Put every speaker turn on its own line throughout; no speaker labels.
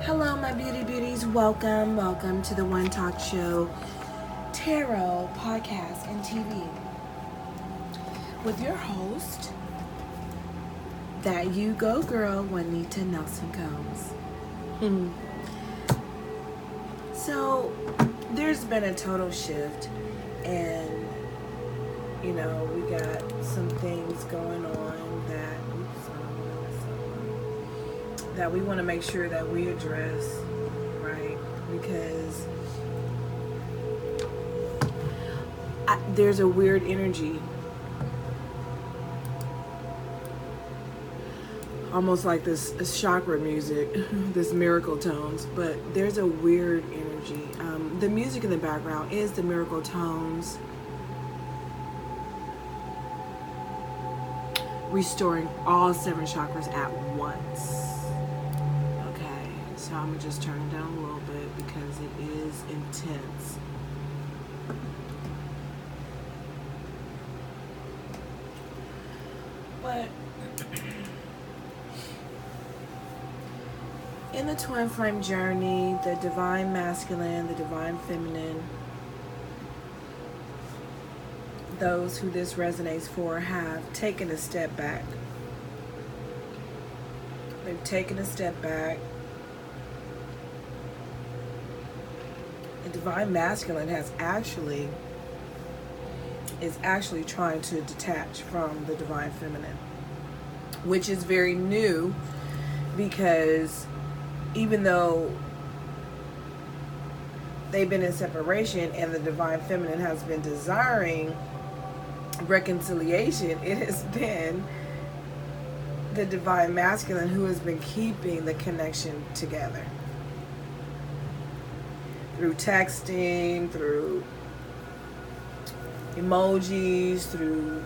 Hello, my beauties. Welcome to the One Talk Show Tarot Podcast and TV with your host, that you go girl, Juanita Nelson Combs. So, there's been a total shift, and we got some things going on that we want to make sure that we address, right? Because there's a weird energy, almost like this chakra music, this miracle tones, but there's a weird energy. The music in the background is the miracle tones, restoring all 7 chakras at once. So I'm going to just turn it down a little bit because it is intense. But in the twin flame journey, the divine masculine, the divine feminine, those who this resonates for have taken a step back. They've taken a step back. The divine masculine is actually trying to detach from the divine feminine, which is very new, because even though they've been in separation and the divine feminine has been desiring reconciliation, it has been the divine masculine who has been keeping the connection together. Through texting, through emojis, through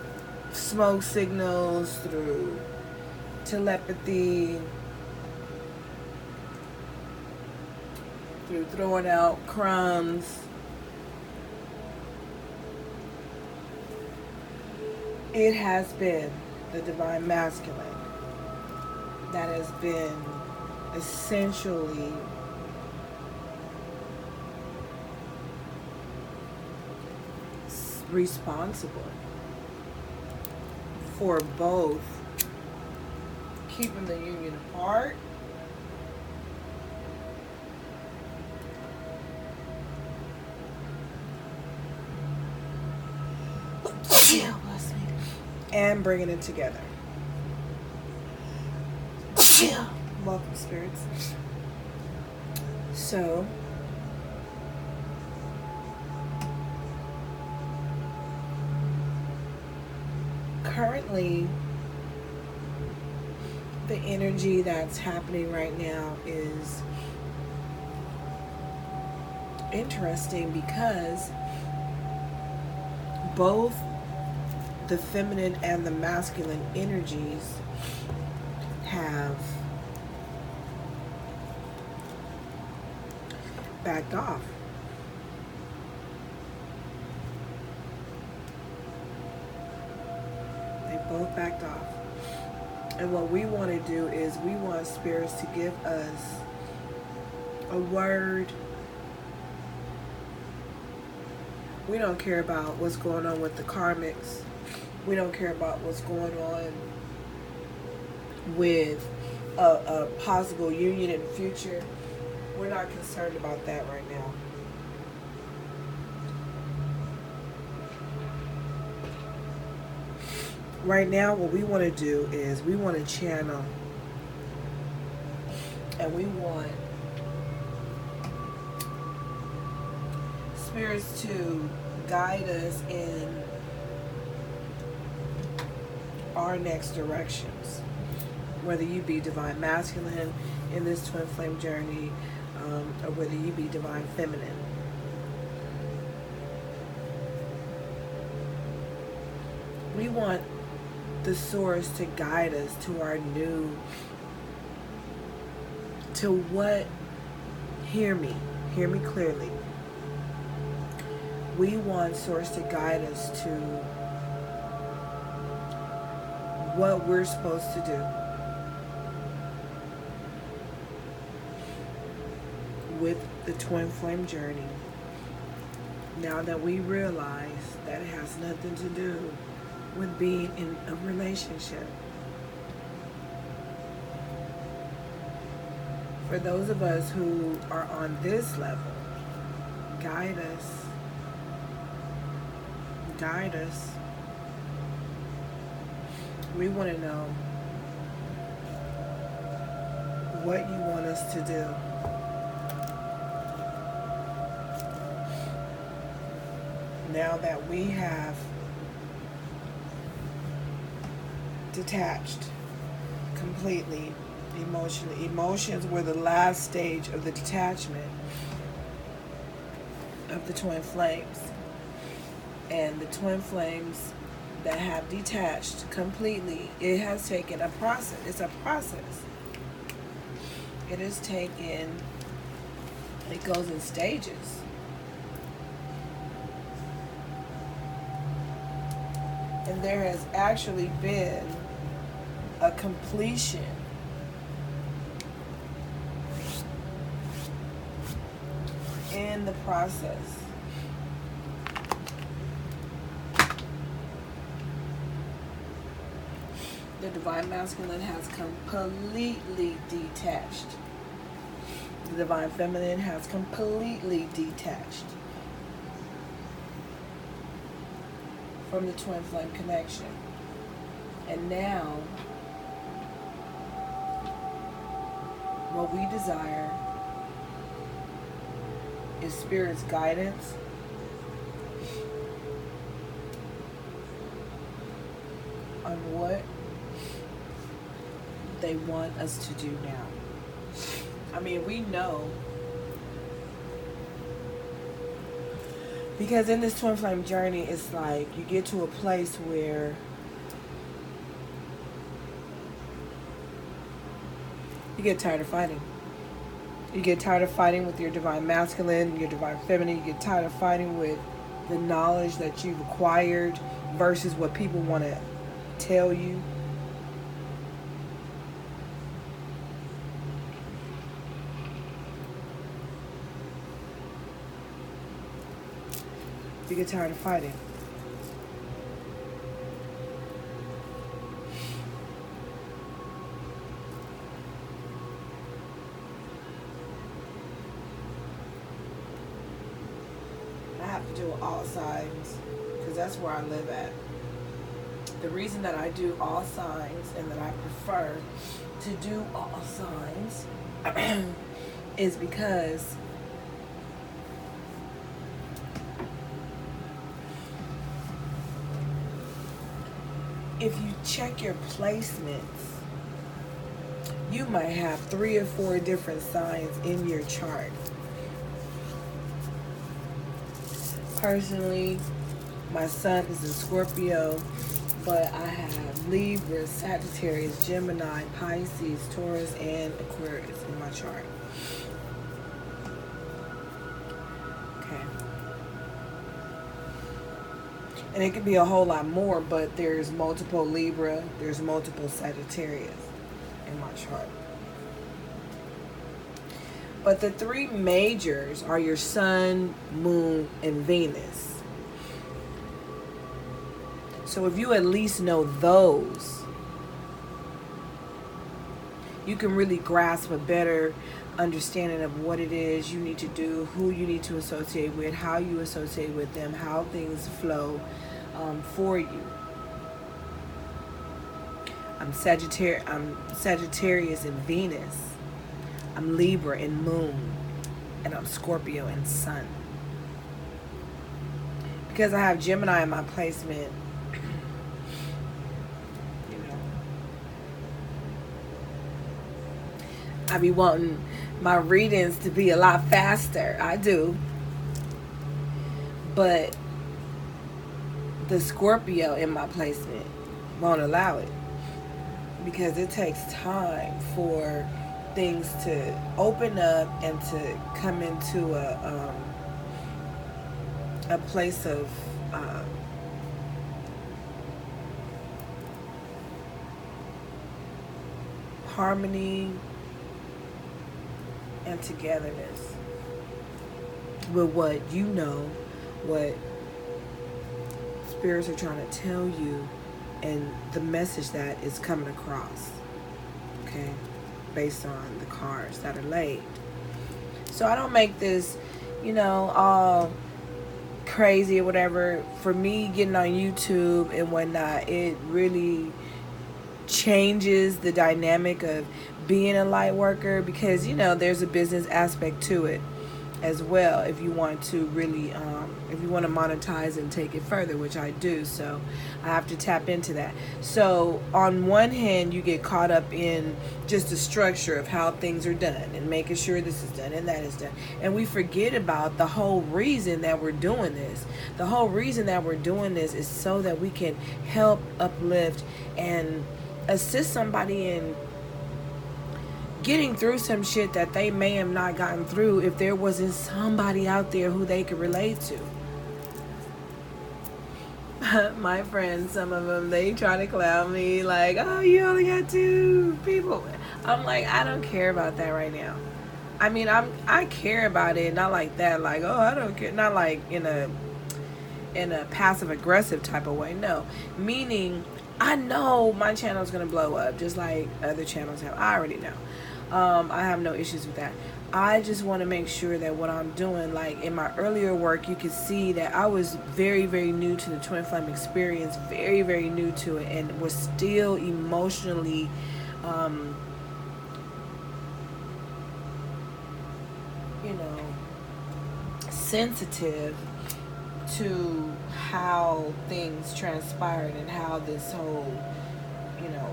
smoke signals, through telepathy, through throwing out crumbs. It has been the divine masculine that has been essentially responsible for both keeping the union apart and bringing it together. Welcome, spirits. So currently, the energy that's happening right now is interesting because both the feminine and the masculine energies have backed off. Both backed off. And what we want to do is we want spirits to give us a word. We don't care about what's going on with the karmics. We don't care about what's going on with a possible union in the future. We're not concerned about that right now. Right now, what we want to do is we want to channel, and we want spirits to guide us in our next directions. Whether you be divine masculine in this twin flame journey, or whether you be divine feminine. We want the source to guide us to our new, to what, hear me clearly. We want source to guide us to what we're supposed to do. with the twin flame journey, now that we realize that it has nothing to do with being in a relationship, for those of us who are on this level, guide us. Guide us. We want to know what you want us to do. Now that we have detached completely emotionally. Emotions were the last stage of the detachment of the twin flames. And the twin flames that have detached completely, it has taken a process. It's a process. It is taken, it goes in stages. And there has actually been a completion in the process. The divine masculine has completely detached. The divine feminine has completely detached from the twin flame connection. And now, what we desire is Spirit's guidance on what they want us to do now. I mean, we know, because in this twin flame journey, it's like you get to a place where you get tired of fighting. You get tired of fighting with your divine masculine, your divine feminine. You get tired of fighting with the knowledge that you've acquired versus what people want to tell you. You get tired of fighting. I have to do all signs because that's where I live at. The reason that I do all signs and that I prefer to do all signs is because if you check your placements, you might have 3 or 4 different signs in your chart. Personally, my sun is in Scorpio, but I have Libra, Sagittarius, Gemini, Pisces, Taurus, and Aquarius in my chart. Okay. And it could be a whole lot more, but there's multiple Libra, there's multiple Sagittarius in my chart. But the 3 majors are your Sun, Moon, and Venus. So if you at least know those, you can really grasp a better understanding of what it is you need to do, who you need to associate with, how you associate with them, how things flow for you. I'm Sagittarius in Venus. I'm Libra in Moon. And I'm Scorpio in Sun. Because I have Gemini in my placement, I be wanting my readings to be a lot faster. I do. But the Scorpio in my placement won't allow it. Because it takes time for things to open up and to come into a place of harmony and togetherness. with what you know, what spirits are trying to tell you, and the message that is coming across, okay, based on the cards that are laid. So I don't make this, all crazy or whatever. For me, getting on YouTube and whatnot, it really changes the dynamic of being a light worker, because there's a business aspect to it as well, if you want to really if you want to monetize and take it further, which I do. So I have to tap into that. So on one hand, you get caught up in just the structure of how things are done and making sure this is done and that is done, and we forget about the whole reason that we're doing this. The whole reason that we're doing this is so that we can help uplift and assist somebody in getting through some shit that they may have not gotten through if there wasn't somebody out there who they could relate to. My friends, some of them, they try to clown me like, oh, you only got 2 people. I'm like, I don't care about that right now. I mean, I care about it, not like that, like, oh, I don't care, not like in a passive aggressive type of way. No, meaning I know my channel is gonna blow up just like other channels have. I already know. I have no issues with that. I just want to make sure that what I'm doing, like in my earlier work, you can see that I was very, very new to the twin flame experience, very, very new to it, and was still emotionally sensitive to how things transpired and how this whole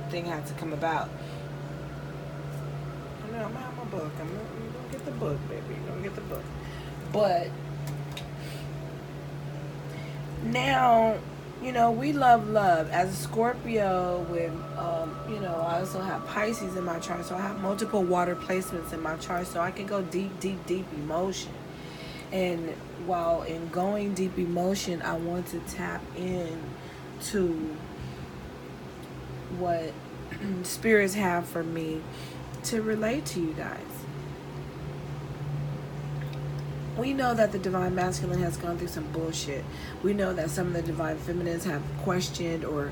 thing had to come about. I'm gonna have my book. I'm gonna get the book, baby. I'm gonna get the book. But now, we love. As a Scorpio with, I also have Pisces in my chart. So I have multiple water placements in my chart. So I can go deep, deep, deep emotion. And while in going deep emotion, I want to tap in to what spirits have for me to relate to you guys. We know that the divine masculine has gone through some bullshit. We know that some of the divine feminines have questioned or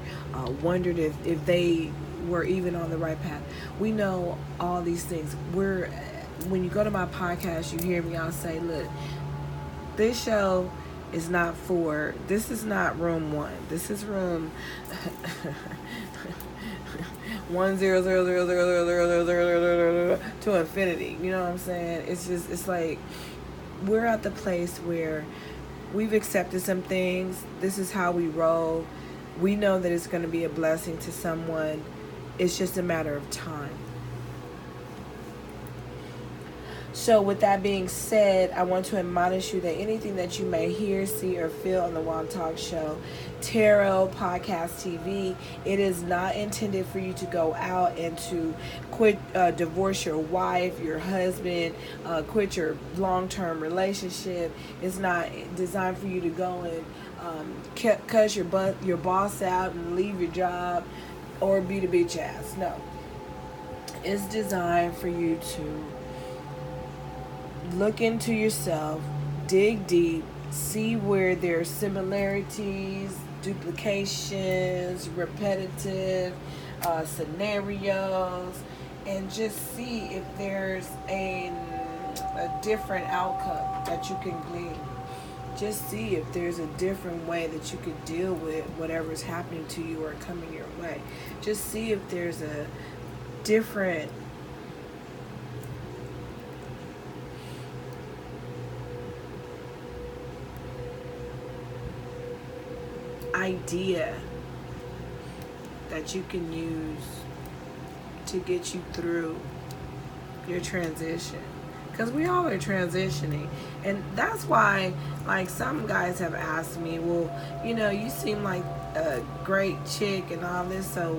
wondered if they were even on the right path. We know all these things. When you go to my podcast, you hear me, I'll say, look, this show is not this is not room 1. This is room 1000000 to infinity. You know what I'm saying? It's like we're at the place where we've accepted some things. This is how we roll. We know that it's going to be a blessing to someone. It's just a matter of time. So with that being said, I want to admonish you that anything that you may hear, see, or feel on the Juan Talk Show, Tarot, Podcast, TV, it is not intended for you to go out and to divorce your wife, your husband, quit your long-term relationship. It's not designed for you to go and cuss your boss out and leave your job or beat a bitch ass. No. It's designed for you to look into yourself, dig deep, see where there are similarities, duplications, repetitive scenarios, and just see if there's a different outcome that you can glean. Just see if there's a different way that you could deal with whatever's happening to you or coming your way. Just see if there's a different idea that you can use to get you through your transition, because we all are transitioning. And that's why, like, some guys have asked me, well, you seem like a great chick and all this, so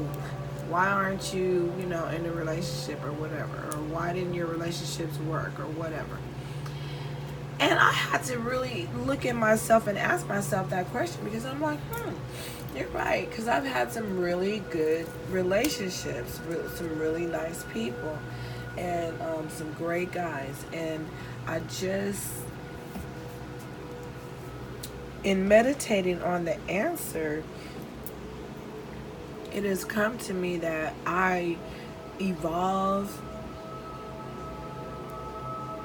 why aren't you in a relationship or whatever, or why didn't your relationships work or whatever? And I had to really look at myself and ask myself that question, because I'm like, you're right. Because I've had some really good relationships with some really nice people and some great guys. And I just in meditating on the answer, it has come to me that I evolve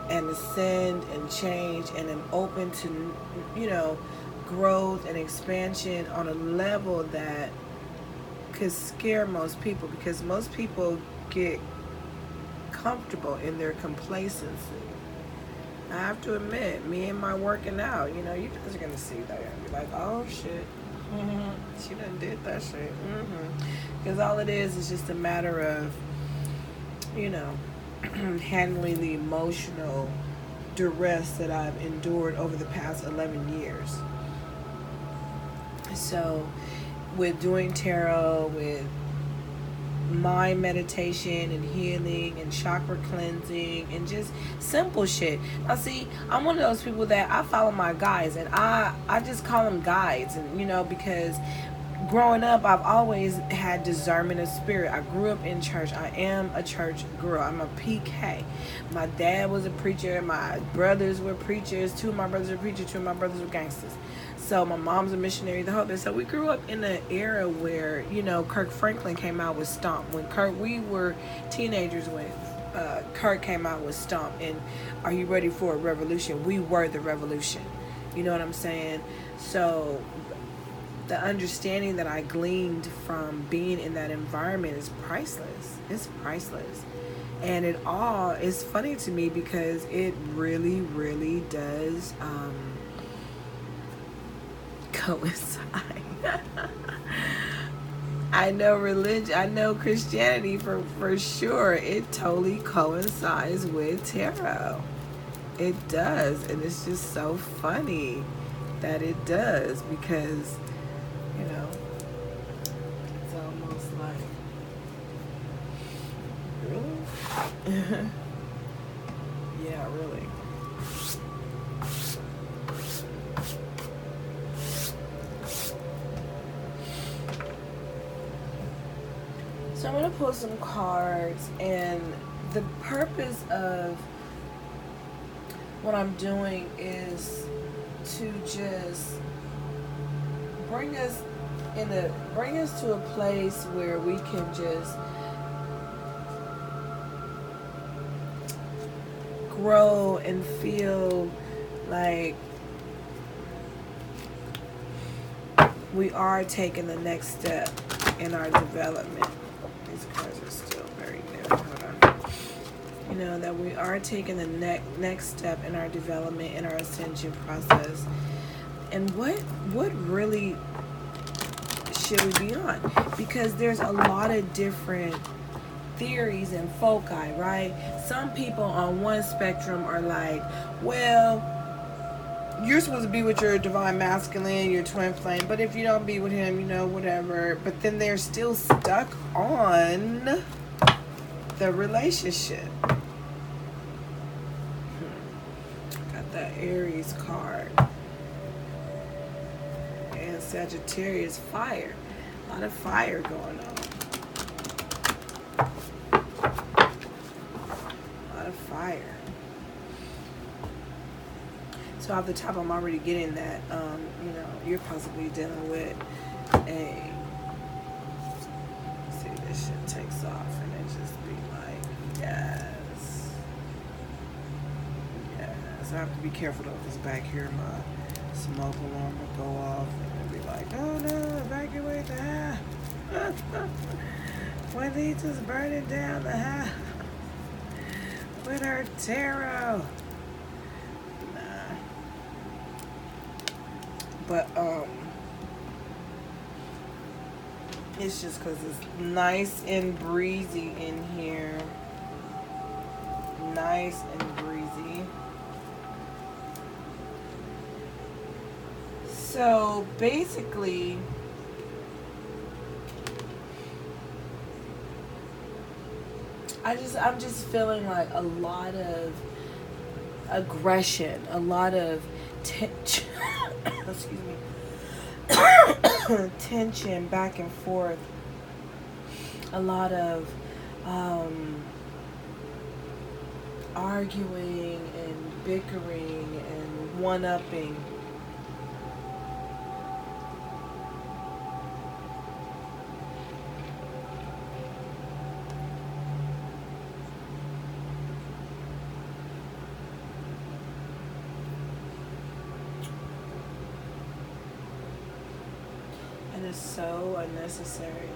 and ascend and change and am open to, growth and expansion on a level that could scare most people, because most people get comfortable in their complacency. I have to admit, me and my working out, you guys are going to see that and be like, oh shit, she done did that shit. Because all it is just a matter of, handling the emotional duress that I've endured over the past 11 years. So with doing tarot, with mind meditation and healing and chakra cleansing and just simple shit. Now see, I'm one of those people that I follow my guides, and I just call them guides, and because growing up, I've always had discernment of spirit. I grew up in church. I am a church girl. I'm a PK. My dad was a preacher. My brothers were preachers. 2 of my brothers were preachers. 2 of my brothers were gangsters. So my mom's a missionary, the whole thing. So we grew up in an era where, Kirk Franklin came out with Stomp. We were teenagers when Kirk came out with Stomp. And Are You Ready for a Revolution? We were the revolution. You know what I'm saying? So the understanding that I gleaned from being in that environment is priceless. It's priceless. And it all is funny to me because it really, really does coincide. I know religion, I know Christianity for sure. It totally coincides with tarot. It does. And it's just so funny that it does, because it's almost like, really? Yeah, really. So I'm going to pull some cards, and the purpose of what I'm doing is to just bring us to a place where we can just grow and feel like we are taking the next step in our development. These cards are still very new. Hold on. That we are taking the next step in our development, in our ascension process. And what really should we be on? Because there's a lot of different theories and foci, right? Some people on one spectrum are like, well, you're supposed to be with your divine masculine, your twin flame, but if you don't be with him, whatever. But then they're still stuck on the relationship. Got that Aries card. And Sagittarius, fire. A lot of fire going on. A lot of fire. So off the top, I'm already getting that, you're possibly dealing with a, see, this shit takes off and it just be like, yes. Yes, I have to be careful though, because back here my smoke alarm will go off and it'll be like, oh no, evacuate the house. Juanita's burning down the house with her tarot. But it's just because it's nice and breezy in here. Nice and breezy. So basically, I'm just feeling like a lot of aggression, a lot of tension. Excuse me. Tension back and forth. A lot of arguing and bickering and one-upping. is so unnecessary.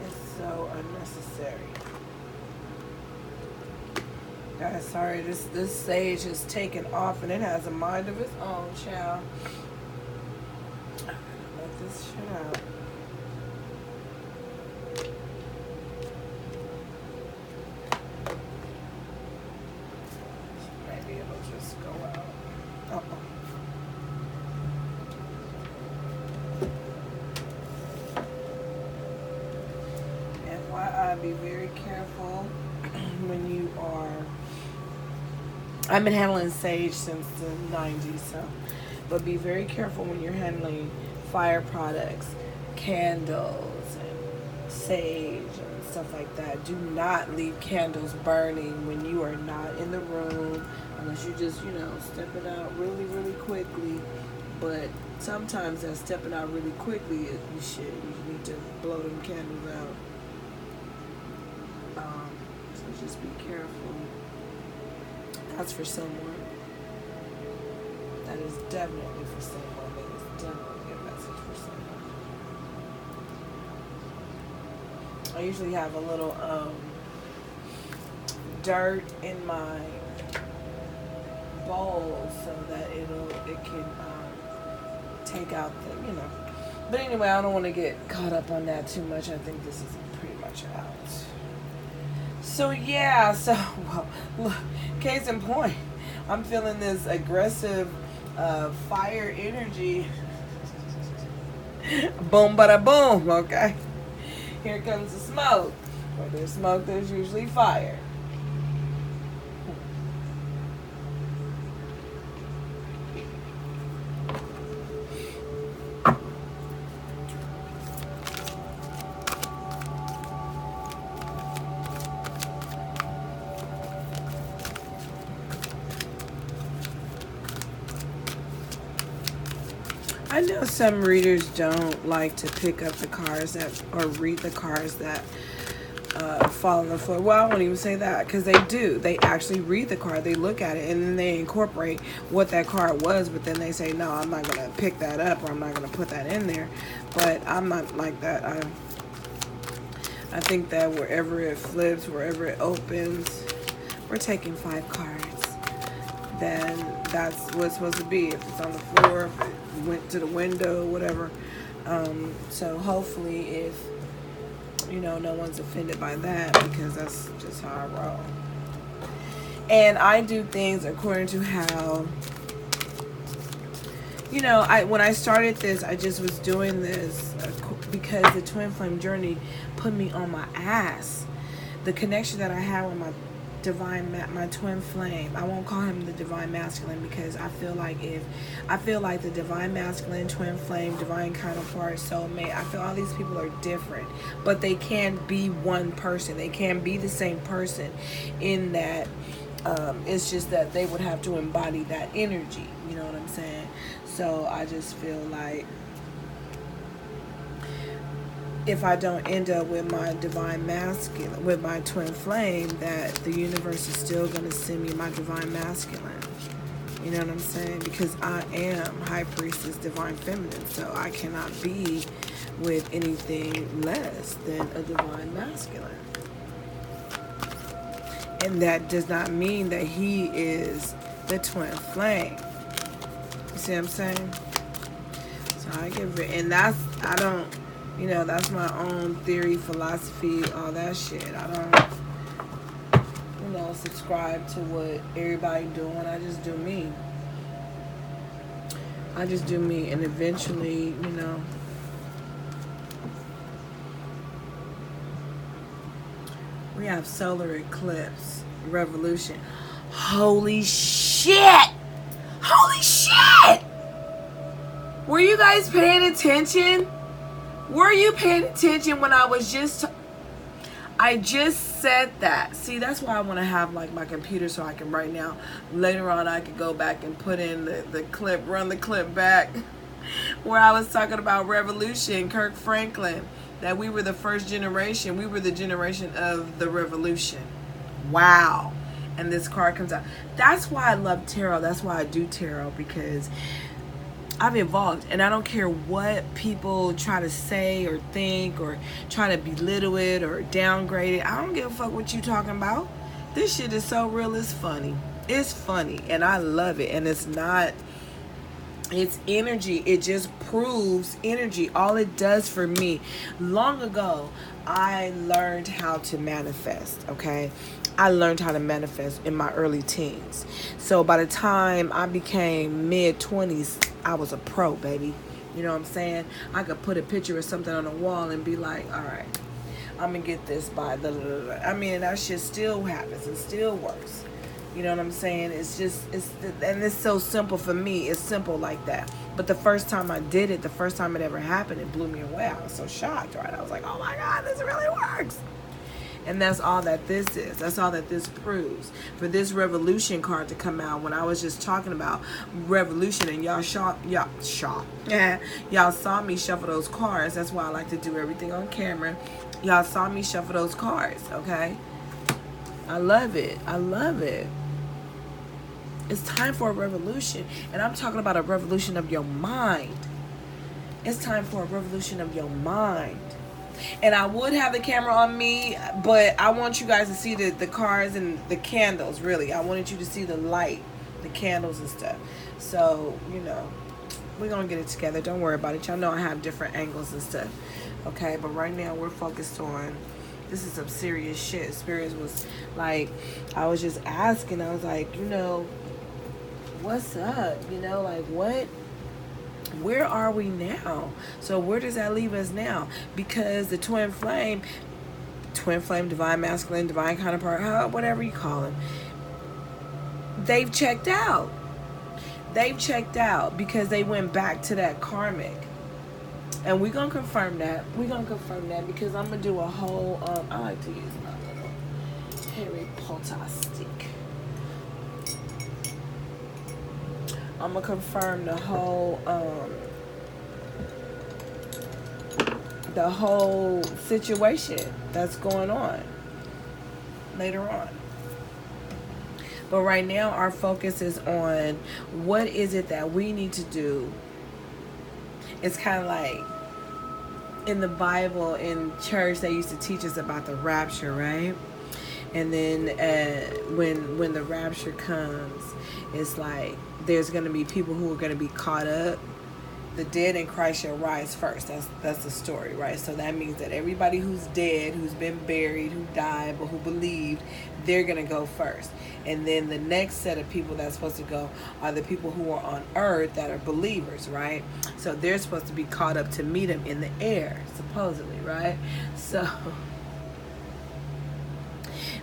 It's so unnecessary. Guys, sorry, this sage is taking off and it has a mind of its own, child. Let this shit out. Maybe it'll just go out. FYI, be very careful when you are. I've been handling sage since the 90s, so, but be very careful when you're handling fire products, candles, and sage and stuff like that. Do not leave candles burning when you are not in the room, unless you just, step it out really, really quickly. But sometimes that stepping out really quickly, you need to blow them candles out. So just be careful. That's for someone. That is definitely for someone. That is definitely a message for someone. I usually have a little dirt in my bowl so that it can take out the, But anyway, I don't want to get caught up on that too much. I think this is pretty much out. So yeah, well, look, case in point, I'm feeling this aggressive fire energy. Boom, bada boom, okay? Here comes the smoke. Where there's smoke, there's usually fire. I know some readers don't like to pick up the cards or read the cards that fall on the floor. Well, I won't even say that, because they do. They actually read the card, they look at it, and then they incorporate what that card was, but then they say, no, I'm not going to pick that up, or I'm not going to put that in there. But I'm not like that. I think that wherever it flips, wherever it opens, we're taking 5 cards. Then that's what it's supposed to be. If it's on the floor, if it went to the window, whatever. So hopefully, if no one's offended by that, because that's just how I roll. And I do things according to how, when I started this, I just was doing this because the twin flame journey put me on my ass. The connection that I had with my my twin flame, I won't call him the divine masculine, because I feel like the divine masculine, twin flame, divine counterpart, soulmate, I feel all these people are different, but they can be one person. They can be the same person, in that it's just that they would have to embody that energy, you know what I'm saying? So I just feel like if I don't end up with my divine masculine, with my twin flame, that the universe is still going to send me my divine masculine. You know what I'm saying? Because I am high priestess divine feminine, so I cannot be with anything less than a divine masculine. And that does not mean that he is the twin flame. You see what I'm saying? So I give it, and that's my own theory, philosophy, all that shit. I don't, subscribe to what everybody doing. I just do me. And eventually, we have solar eclipse, revolution. Holy shit! Holy shit! Were you guys paying attention? Were you paying attention when I was I just said that. See, that's why I want to have like my computer, so I can right now, later on, I could go back and put in the clip, run the clip back, where I was talking about revolution, Kirk Franklin, that we were the first generation. We were the generation of the revolution. Wow. and this card comes out. That's why I love tarot. That's why I do tarot, because I've evolved, and I don't care what people try to say or think or try to belittle it or downgrade it. I don't give a fuck what you talking about. This shit is so real, it's funny. It's funny, and I love it. And it's not, it's energy. It just proves energy. All it does for me. Long ago, I learned how to manifest, okay? I learned how to manifest in my early teens. So by the time I became mid-20s, I was a pro, baby. You know what I'm saying? I could put a picture of something on the wall and be like, all right, I'm going to get this by the... I mean, that shit still happens. It still works. You know what I'm saying? It's just, and it's so simple for me. It's simple like that. But the first time I did it, the first time it ever happened, it blew me away. I was so shocked, right? I was like, oh my God, this really works. And that's all that this is. That's all that this proves. For this revolution card to come out, when I was just talking about revolution, and y'all saw me shuffle those cards. That's why I like to do everything on camera. Y'all saw me shuffle those cards, okay? I love it. I love it. It's time for a revolution. And I'm talking about a revolution of your mind. It's time for a revolution of your mind. And I would have the camera on me, but I want you guys to see the cards and the candles, really. I wanted you to see the light, the candles and stuff. So, you know, we're going to get it together. Don't worry about it. Y'all know I have different angles and stuff. Okay, but right now we're focused on, this is some serious shit. Spirit was like, I was just asking, I was like, you know, what's up? You know, like, what? Where are we now? So where does that leave us now? Because the twin flame, divine masculine, divine counterpart, whatever you call them, they've checked out. They've checked out because they went back to that karmic. And we're going to confirm that. We're going to confirm that because I'm going to do a whole, I like to use my little Harry Potter stick. I'm going to confirm the whole situation that's going on later on. But right now our focus is on what is it that we need to do. It's kind of like in the Bible, in church, they used to teach us about the rapture, right? And then when the rapture comes, it's like there's going to be people who are going to be caught up. The dead in Christ shall rise first. That's the story, right? So that means that everybody who's dead, who's been buried, who died, but who believed, they're going to go first. And then the next set of people that's supposed to go are the people who are on earth that are believers, right? So they're supposed to be caught up to meet him in the air, supposedly, right? So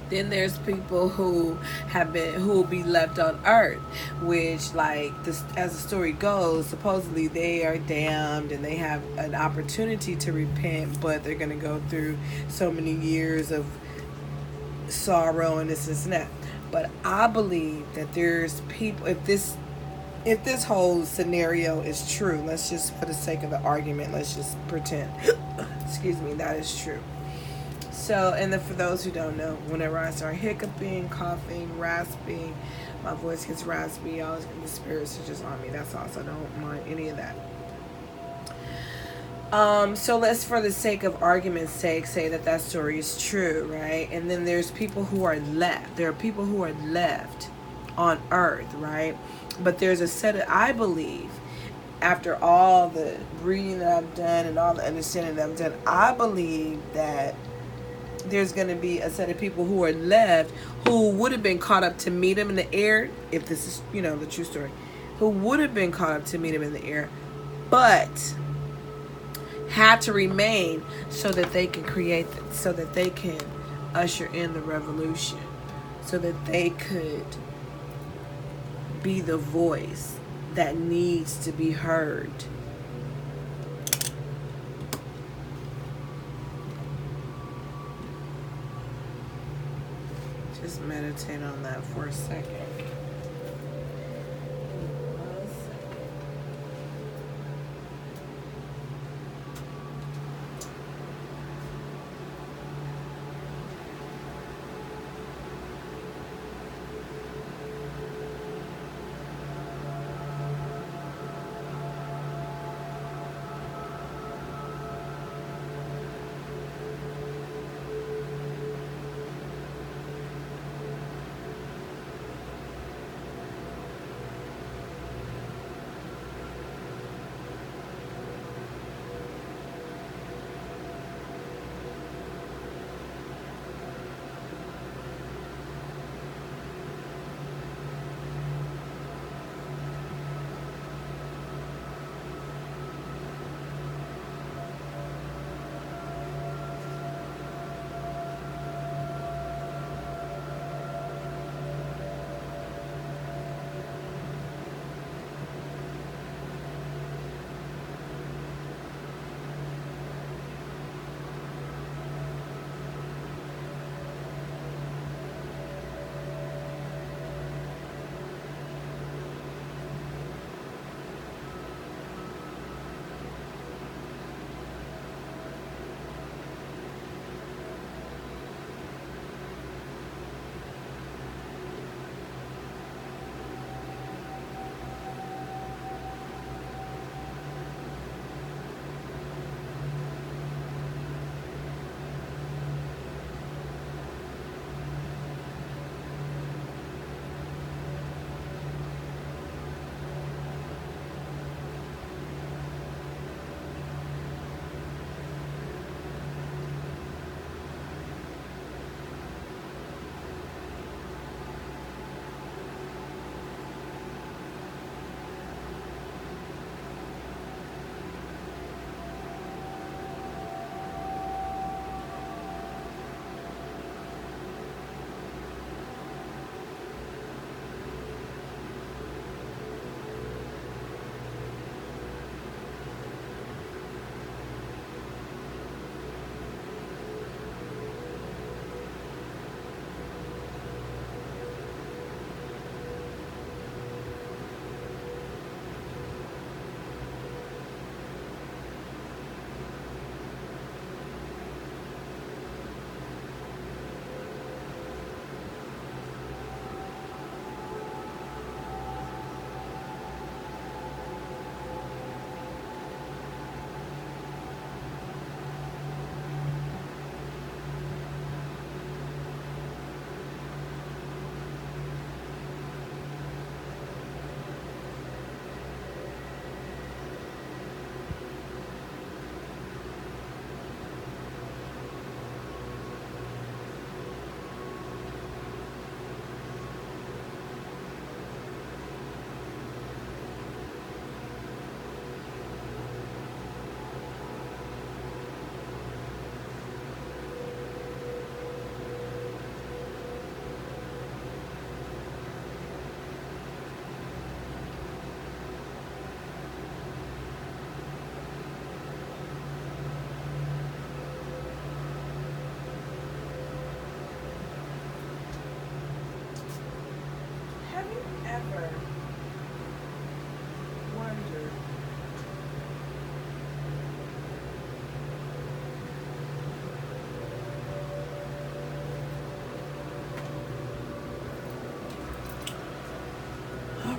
then there's people who will be left on earth, which, like this, as the story goes, supposedly they are damned and they have an opportunity to repent, but they're going to go through so many years of sorrow and this and that. But I believe that there's people, if this whole scenario is true, let's just, for the sake of the argument, let's just pretend, excuse me, that is true. So, and then for those who don't know, whenever I start hiccuping, coughing, rasping, my voice gets raspy, I always get the spirits are just on me. That's all. So don't mind any of that. So let's, for the sake of argument's sake, say that story is true, right? And then there's people who are left. There are people who are left on earth, right? But there's a set of, I believe, after all the reading that I've done and all the understanding that I've done, I believe that there's going to be a set of people who are left who would have been caught up to meet him in the air, if this is, you know, the true story, who would have been caught up to meet him in the air, but had to remain so that they can so that they can usher in the revolution, so that they could be the voice that needs to be heard. Just meditate on that for a second.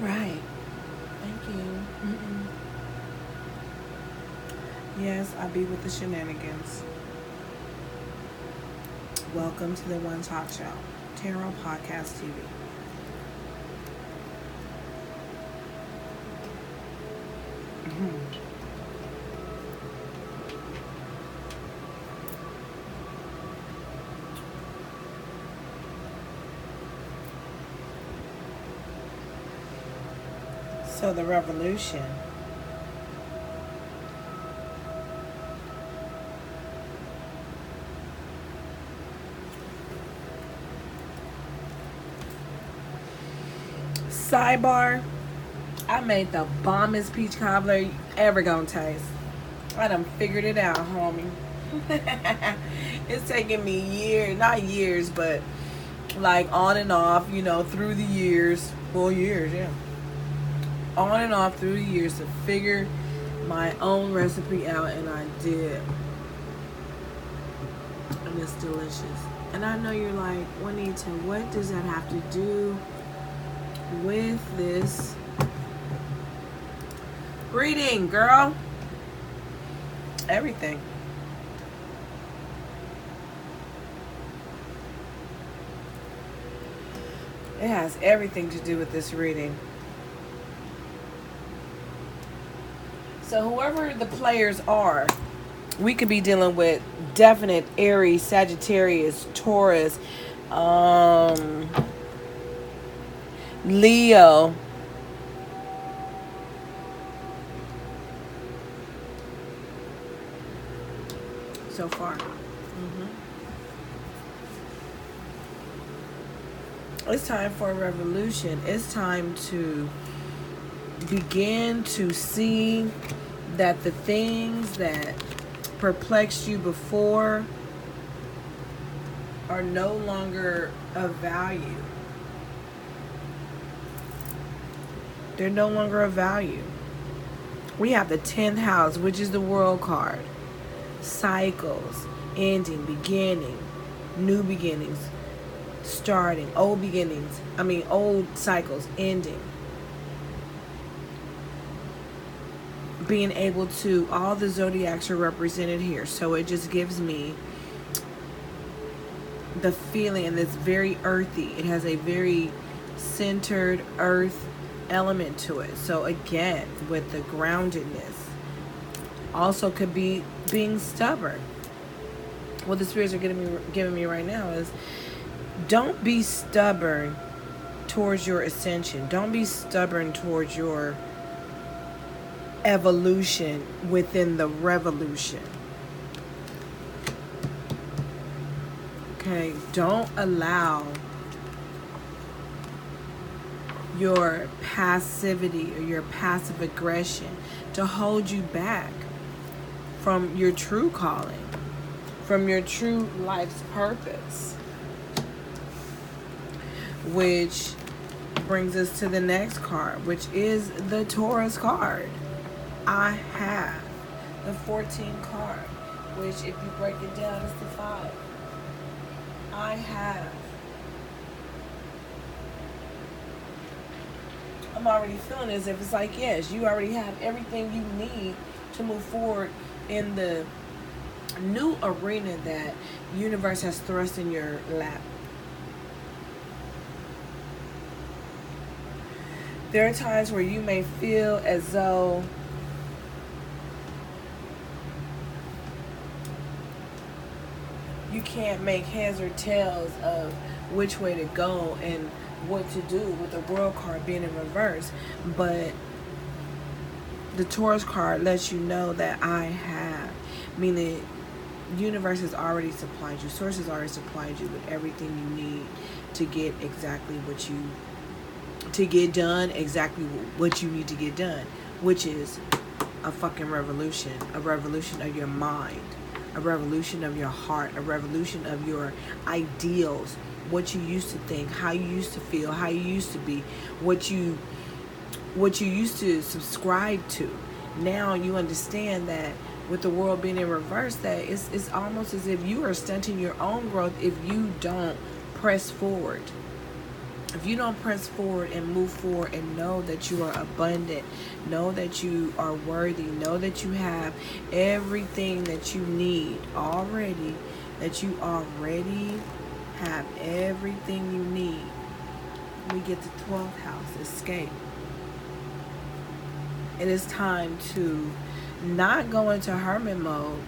right. Thank you. Yes, I be with the shenanigans. Welcome to the One Talk Show, Tarot Podcast TV. So the revolution. Sidebar, I made the bombest peach cobbler you ever gonna taste. I done figured it out, homie. It's taken me years, not years, but like on and off, you know, through the years. Well, years, yeah. On and off through the years to figure my own recipe out, and I did. And it's delicious. And I know you're like, Juanita, what does that have to do with this reading, girl? Everything. It has everything to do with this reading. So whoever the players are, we could be dealing with definite Aries, Sagittarius, Taurus, Leo, so far. It's time for a revolution. It's time to begin to see that the things that perplexed you before are no longer of value. They're no longer of value. We have the 10th house, which is the world card. Cycles, ending, beginning, new beginnings, starting, old beginnings. Old cycles, ending. Being able to, all the zodiacs are represented here. So it just gives me the feeling, and it's very earthy. It has a very centered earth element to it. So again, with the groundedness, also could be being stubborn. What the spirits are giving me right now is, don't be stubborn towards your ascension. Don't be stubborn towards your evolution within the revolution. Okay, don't allow your passivity or your passive aggression to hold you back from your true calling, from your true life's purpose. Which brings us to the next card, which is the Taurus card. I have the 14 card, which if you break it down is the 5. I have. I'm already feeling as if it's like, yes, you already have everything you need to move forward in the new arena that universe has thrust in your lap. There are times where you may feel as though you can't make heads or tails of which way to go and what to do with the world card being in reverse. But the Taurus card lets you know that I have, meaning universe has already supplied you, source has already supplied you with everything you need to get exactly what you, to get done exactly what you need to get done, which is a fucking revolution, a revolution of your mind, a revolution of your heart, a revolution of your ideals, what you used to think, how you used to feel, how you used to be, what you used to subscribe to. Now you understand that with the world being in reverse, that it's almost as if you are stunting your own growth if you don't press forward. If you don't press forward and move forward and know that you are abundant, know that you are worthy, know that you have everything that you need already, that you already have everything you need. We get the 12th house, escape. It is time to not go into hermit mode,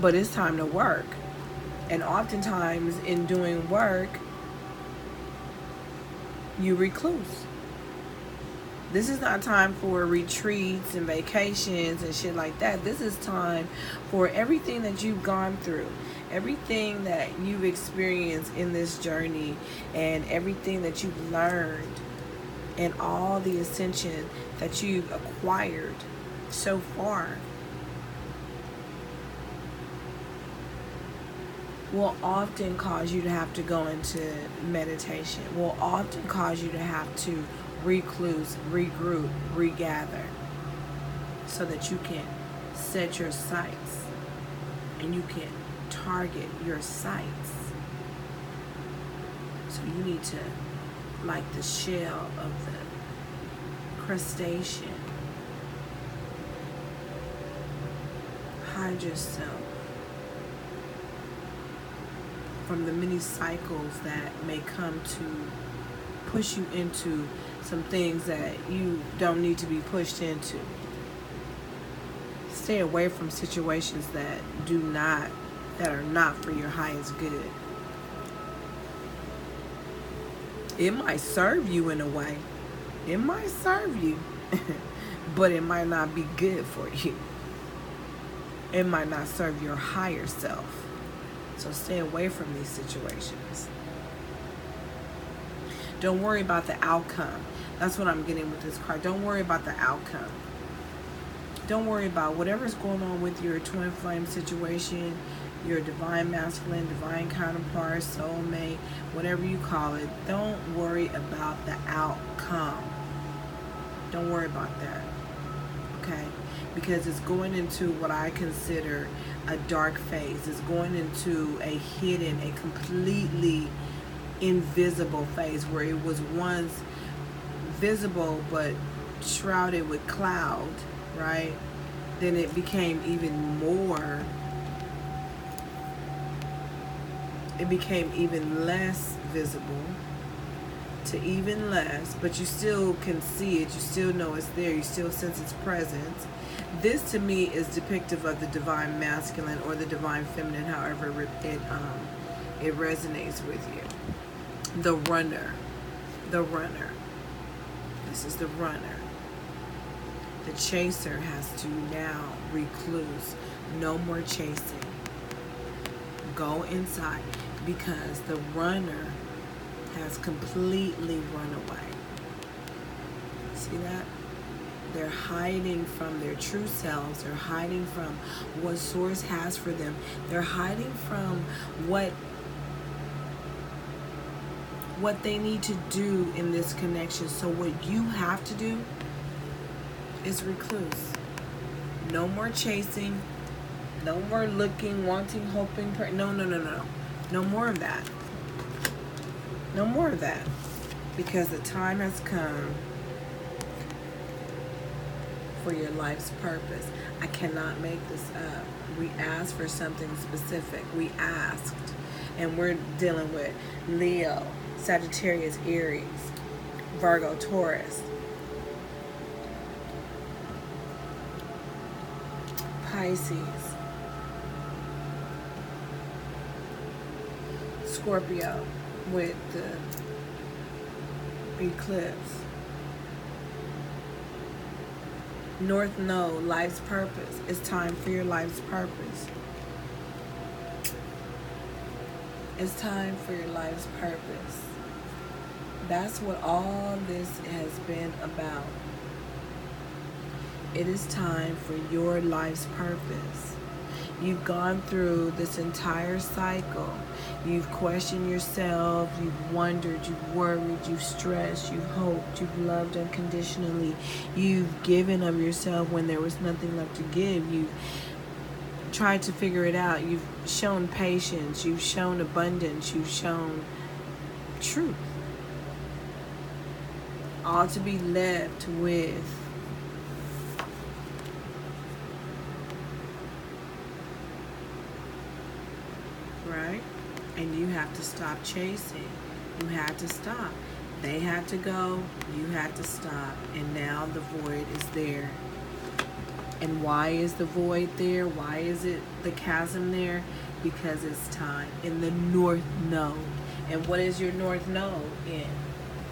but it's time to work. And oftentimes in doing work, you recluse. This is not time for retreats and vacations and shit like that. This is time for everything that you've gone through, everything that you've experienced in this journey, and everything that you've learned, and all the ascension that you've acquired so far will often cause you to have to go into meditation, will often cause you to have to recluse, regroup, regather, so that you can set your sights and you can target your sights. So you need to, like the shell of the crustacean, hide yourself from the many cycles that may come to push you into some things that you don't need to be pushed into. Stay away from situations that are not for your highest good. It might serve you in a way. It might serve you, but it might not be good for you. It might not serve your higher self. So stay away from these situations. Don't worry about the outcome. That's what I'm getting with this card. Don't worry about the outcome. Don't worry about whatever's going on with your twin flame situation, your divine masculine, divine counterpart, soulmate, whatever you call it. Don't worry about the outcome. Don't worry about that. Okay? Because it's going into what I consider a dark phase. It's going into a hidden, a completely invisible phase where it was once visible but shrouded with cloud, right? Then it became even more, it became even less visible to even less, but you still can see it, you still know it's there, you still sense its presence. This to me is depictive of the divine masculine or the divine feminine, however it resonates with you. The runner. The runner. This is the runner. The chaser has to now recluse. No more chasing. Go inside, because the runner has completely run away. See that? They're hiding from their true selves. They're hiding from what Source has for them. They're hiding from what they need to do in this connection. So what you have to do is recluse. No more chasing. No more looking, wanting, hoping. No. No more of that. No more of that. Because the time has come for your life's purpose. I cannot make this up. We asked for something specific. We asked. And we're dealing with Leo, Sagittarius, Aries, Virgo, Taurus, Pisces, Scorpio with the eclipse. North Node, life's purpose. It's time for your life's purpose. It's time for your life's purpose. That's what all this has been about. It is time for your life's purpose. You've gone through this entire cycle. You've questioned yourself, you've wondered, you've worried, you've stressed, you've hoped, you've loved unconditionally. You've given of yourself when there was nothing left to give. You've tried to figure it out. You've shown patience, you've shown abundance, you've shown truth. all to be left with right? And you have to stop chasing. You had to stop. They had to go, you had to stop, and now the void is there. And why is the void there? Why is it the chasm there? Because it's time in the North Node. And what is your North Node in?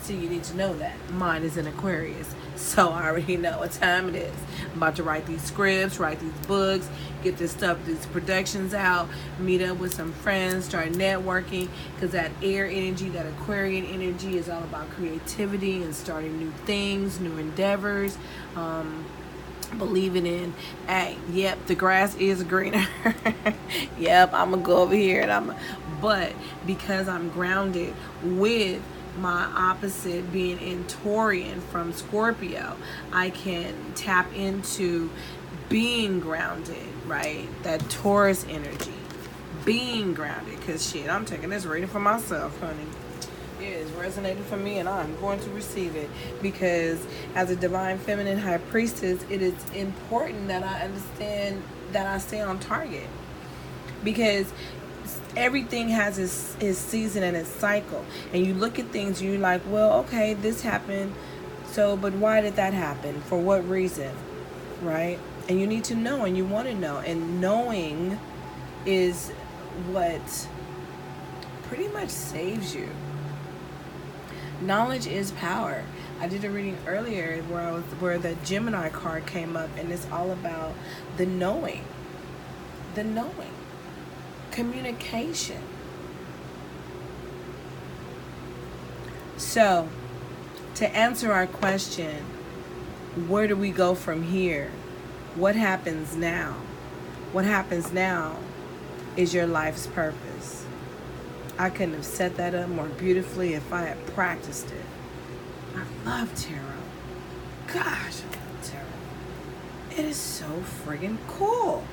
So you need to know that. Mine is in Aquarius. So I already know what time it is. I'm about to write these scripts, write these books, get this stuff, these productions out, meet up with some friends, start networking, because that air energy, that Aquarian energy is all about creativity and starting new things, new endeavors, believing in, hey, yep, the grass is greener. Yep, I'm gonna go over here and but because I'm grounded with my opposite being in Taurian from Scorpio, I can tap into being grounded, right? That Taurus energy, being grounded, because shit, I'm taking this reading for myself, honey. It is resonating for me and I'm going to receive it, because as a divine feminine high priestess, it is important that I understand that I stay on target, because everything has its season and its cycle, and you look at things and you're like, well, okay, this happened, so but why did that happen, for what reason, right? And you need to know, and you want to know, and knowing is what pretty much saves you. Knowledge is power. I did a reading earlier where the Gemini card came up, and it's all about the knowing, communication. So, to answer our question, where do we go from here? What happens now? What happens now is your life's purpose. I couldn't have set that up more beautifully if I had practiced it. I love tarot. Gosh, I love tarot. It is so friggin' cool.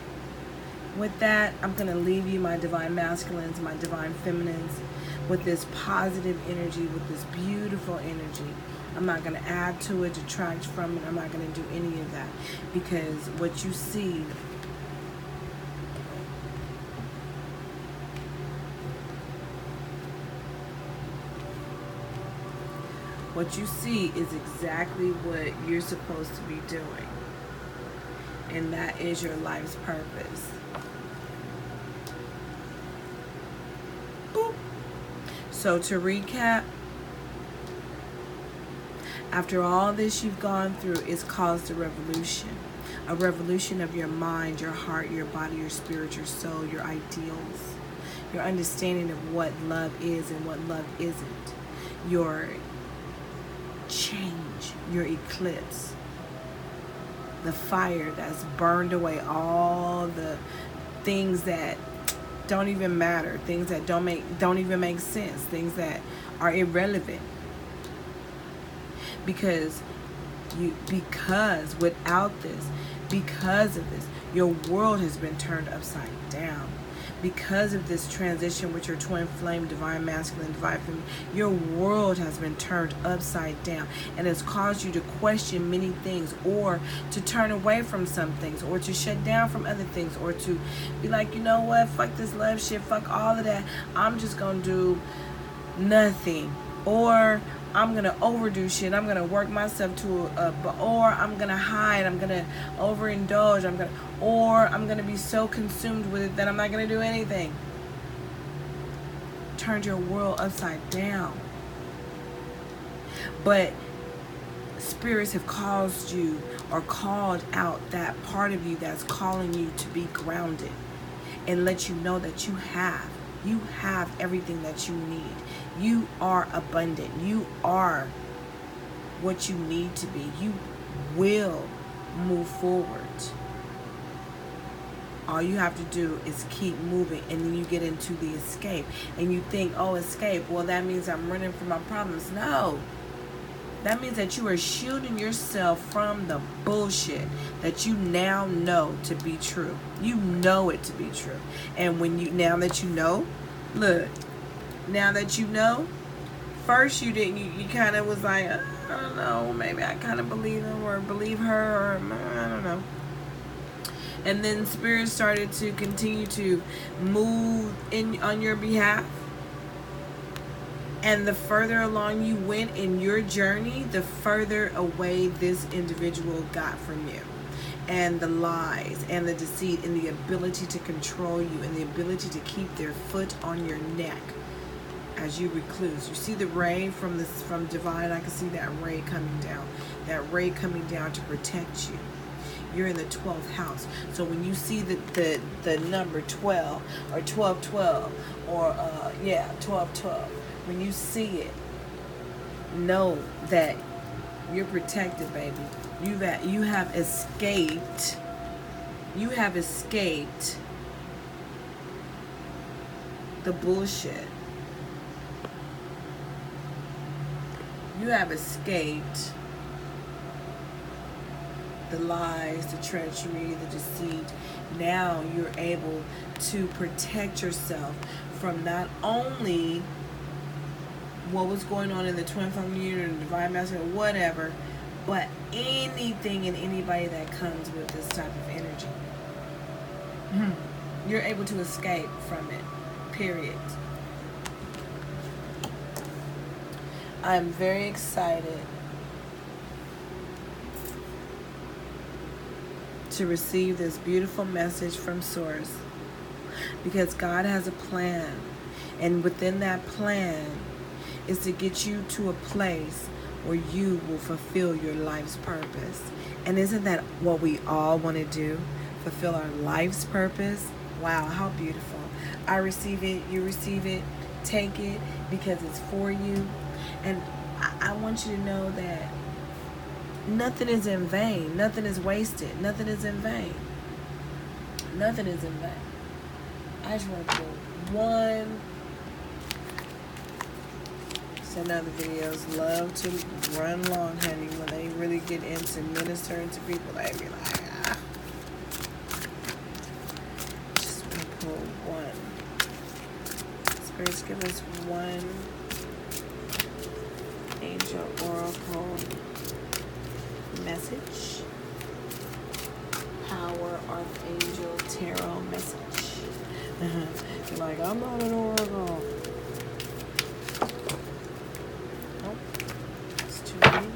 With that, I'm going to leave you, my divine masculines, my divine feminines, with this positive energy, with this beautiful energy. I'm not going to add to it, detract from it. I'm not going to do any of that, because what you see is exactly what you're supposed to be doing, and that is your life's purpose. Boop. So to recap, after all this you've gone through, it's caused a revolution of your mind, your heart, your body, your spirit, your soul, your ideals, your understanding of what love is and what love isn't, your change, your eclipse, the fire that's burned away all the things that don't even matter, things that don't even make sense, things that are irrelevant, because without this, because of this, your world has been turned upside down. Because of this transition with your twin flame, divine masculine, divine feminine, your world has been turned upside down, and has caused you to question many things, or to turn away from some things, or to shut down from other things, or to be like, you know what, fuck this love shit, fuck all of that, I'm just gonna do nothing, or I'm gonna overdo shit, I'm gonna work myself to or I'm gonna hide, I'm gonna overindulge, or I'm gonna be so consumed with it that I'm not gonna do anything. Turned your world upside down. But spirits have caused you, or called out that part of you that's calling you to be grounded, and let you know that you have everything that you need. You are abundant. You are what you need to be. You will move forward. All you have to do is keep moving, and then you get into the escape, and you think, oh, escape, well, that means I'm running from my problems. No, that means that you are shielding yourself from the bullshit that you now know to be true. You know it to be true. And now that you know, look, now that you know, first you didn't, you kind of was like, I don't know, maybe I kind of believe him or believe her, or I don't know. And then Spirit started to continue to move in on your behalf. And the further along you went in your journey, the further away this individual got from you. And the lies and the deceit and the ability to control you and the ability to keep their foot on your neck as you recluse. You see the ray from divine. I can see that ray coming down. That ray coming down to protect you. You're in the 12th house. So when you see the number 12 or 1212 or 1212, when you see it, know that you're protected, baby. You have escaped. You have escaped the bullshit. You have escaped the lies, the treachery, the deceit. Now you're able to protect yourself from not only what was going on in the twin flame unit or the divine masculine, whatever, but anything and anybody that comes with this type of energy. You're able to escape from it, period. I'm very excited to receive this beautiful message from Source, because God has a plan, and within that plan is to get you to a place where you will fulfill your life's purpose. And isn't that what we all want to do? Fulfill our life's purpose? Wow, how beautiful. I receive it, you receive it, take it, because it's for you. And I want you to know that nothing is in vain. Nothing is wasted. Nothing is in vain. Nothing is in vain. I just want to do one. Some other videos love to run long, honey. When they really get into ministering to people, they be like, ah. Just want to pull one. Spirits, give us one angel oracle message. Power Archangel Tarot message. You're like, I'm not an oracle. Nope. It's too many.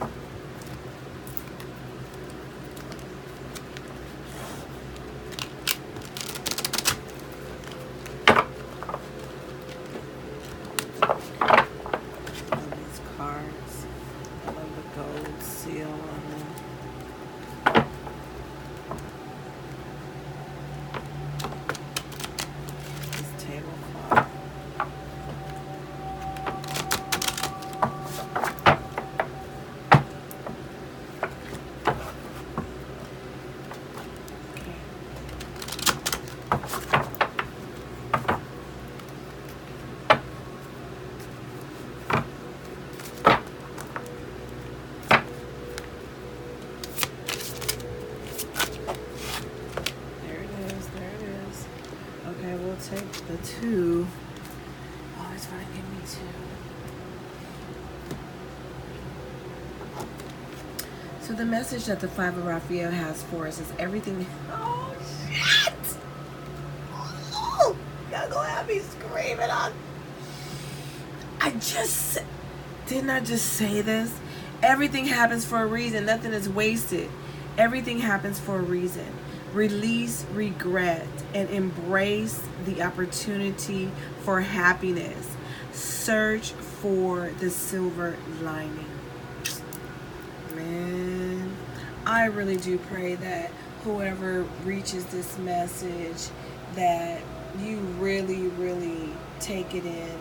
Take the two. Oh, it's going to give me two. So the message that the Five of Raphael has for us is everything. Oh, shit! Oh, y'all gonna have me screaming on. Didn't I just say this? Everything happens for a reason. Nothing is wasted. Everything happens for a reason. Release regret and embrace the opportunity for happiness. Search for the silver lining. Man, I really do pray that whoever reaches this message, that you really, really take it in.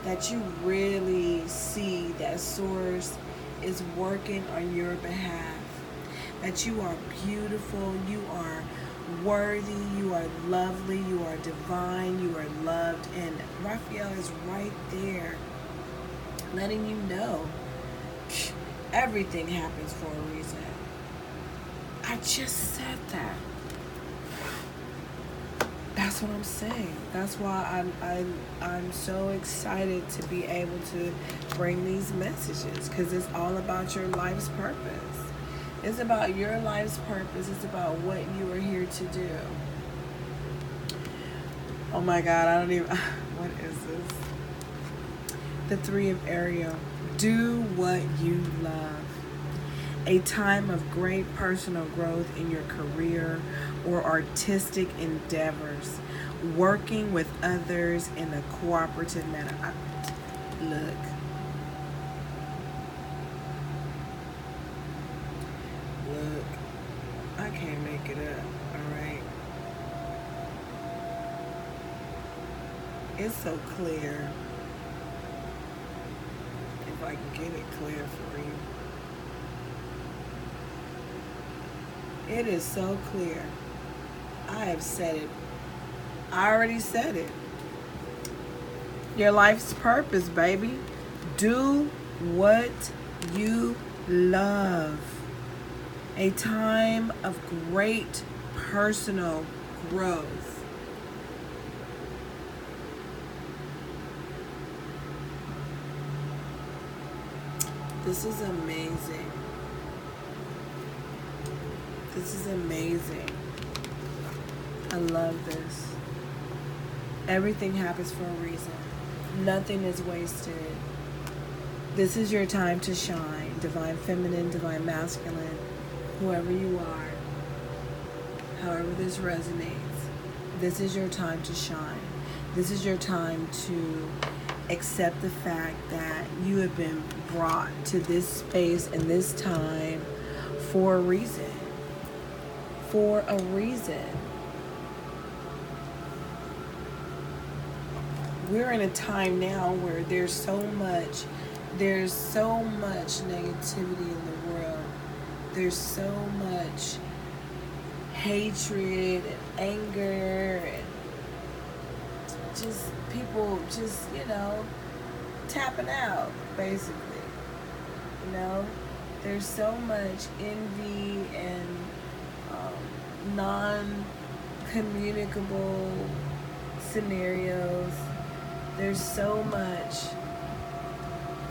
That you really see that Source is working on your behalf. That you are beautiful, you are worthy, you are lovely, you are divine, you are loved. And Raphael is right there letting you know everything happens for a reason. I just said that. That's That's what I'm saying. That's why I'm so excited to be able to bring these messages, because it's all about your life's purpose. It's about your life's purpose. It's about what you are here to do. Oh my God, I don't even, what is this? The Three of Ariel. Do what you love. A time of great personal growth in your career or artistic endeavors. Working with others in a cooperative manner. Look. I can't make it up, alright? It's so clear. If I can get it clear for you. It is so clear. I have said it. I already said it. Your life's purpose, baby. Do what you love. A time of great personal growth. This is amazing. This is amazing. I love this. Everything happens for a reason. Nothing is wasted. This is your time to shine. Divine feminine, divine masculine, whoever you are, however this resonates, this is your time to shine. This is your time to accept the fact that you have been brought to this space and this time for a reason. For a reason. We're in a time now where there's so much negativity in the world. There's so much hatred and anger and just people just, tapping out, basically. There's so much envy and non-communicable scenarios. There's so much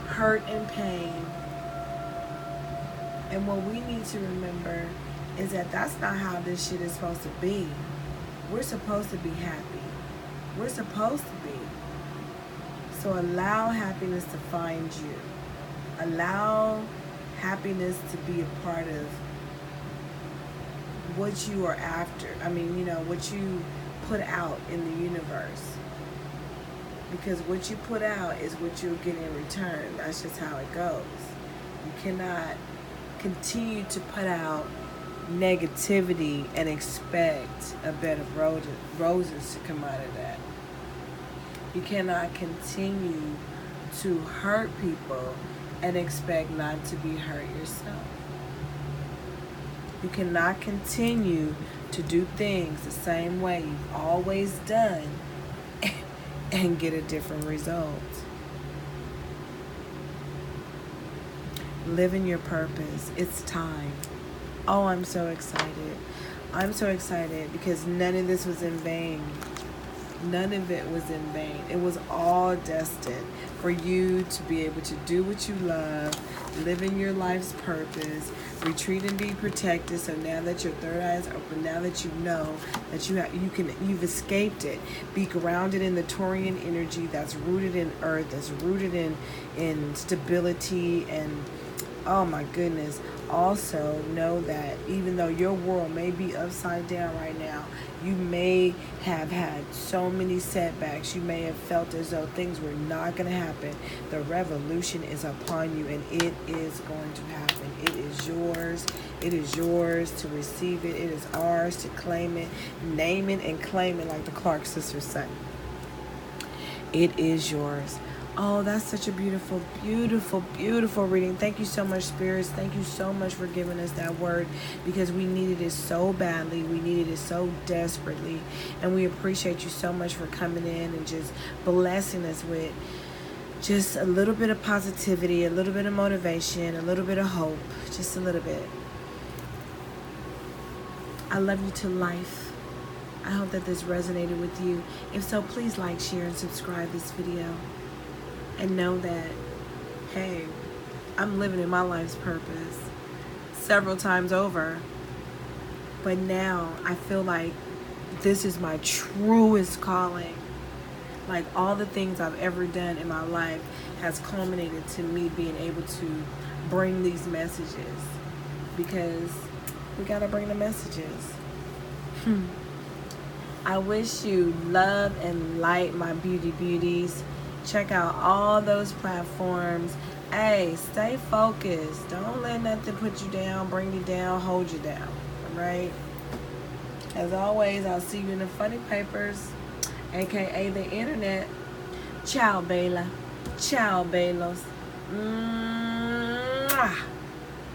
hurt and pain. And what we need to remember is that that's not how this shit is supposed to be. We're supposed to be happy. We're supposed to be. So allow happiness to find you. Allow happiness to be a part of what you are after. What you put out in the universe. Because what you put out is what you'll get in return. That's just how it goes. You cannot continue to put out negativity and expect a bed of roses to come out of that. You cannot continue to hurt people and expect not to be hurt yourself. You cannot continue to do things the same way you've always done and get a different result. Live in your purpose. It's time. Oh, I'm so excited. I'm so excited because none of this was in vain. None of it was in vain. It was all destined for you to be able to do what you love, live in your life's purpose, retreat and be protected. So now that your third eye is open, now that you know that you've escaped it, be grounded in the Taurian energy that's rooted in earth, that's rooted in stability and oh my goodness. Also know that even though your world may be upside down right now, you may have had so many setbacks. You may have felt as though things were not going to happen. The revolution is upon you and it is going to happen. It is yours. It is yours to receive it. It is ours to claim it, name it, and claim it like the Clark sisters say. It is yours. Oh, that's such a beautiful, beautiful, beautiful reading. Thank you so much, spirits. Thank you so much for giving us that word because we needed it so badly. We needed it so desperately. And we appreciate you so much for coming in and just blessing us with just a little bit of positivity, a little bit of motivation, a little bit of hope, just a little bit. I love you to life. I hope that this resonated with you. If so, please like, share, and subscribe this video. And know that, hey, I'm living in my life's purpose several times over. But now I feel like this is my truest calling. Like, all the things I've ever done in my life has culminated to me being able to bring these messages. Because we gotta bring the messages. I wish you love and light, my beauties. Check out all those platforms. Hey, stay focused. Don't let nothing put you down, bring you down, hold you down. Alright? As always, I'll see you in the funny papers, aka the internet. Ciao, Bella. Ciao, Bellos. Mwah.